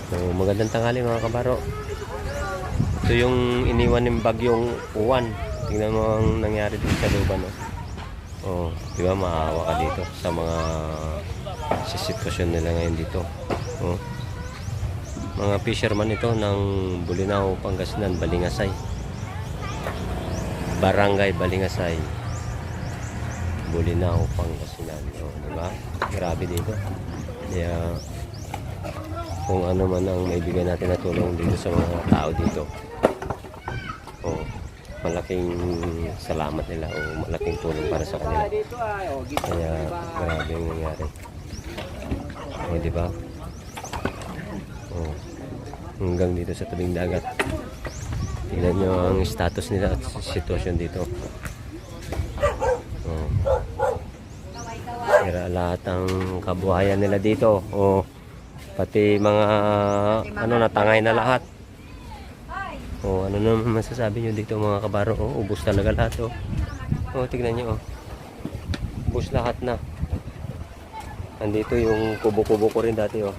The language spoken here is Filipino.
So, magandang tanghali mga kabaro. Ito yung iniwan ng bagyong uwan. Tingnan mo ang nangyari dito sa luban. Oh, di ba maawa ka dito sa mga sitwasyon nila ngayon dito. Oh. Mga fisherman ito ng Bolinao, Pangasinan, Balingasay. Barangay Balingasay. Bolinao, Pangasinan. Oh, di ba? Grabe dito. Kaya kung ano man ang maibigay natin na tulong dito sa mga tao dito. Oh, malaking salamat nila o malaking tulong para sa kanila. Kaya grabe yung nangyari. Oh, di ba? Oh, hanggang dito sa tabing dagat. Tingnan nyo ang status nila at sitwasyon dito. Oh. Sira lahat ang kabuhayan nila dito. Oh, pati mga ano natangay na lahat. Oh, ano naman masasabi nyo dito mga kabaro? Oh, ubos talaga lahat. Oh, oh tignan nyo. Oh. Ubos lahat na. Andito yung kubo-kubo ko rin dati. Oh.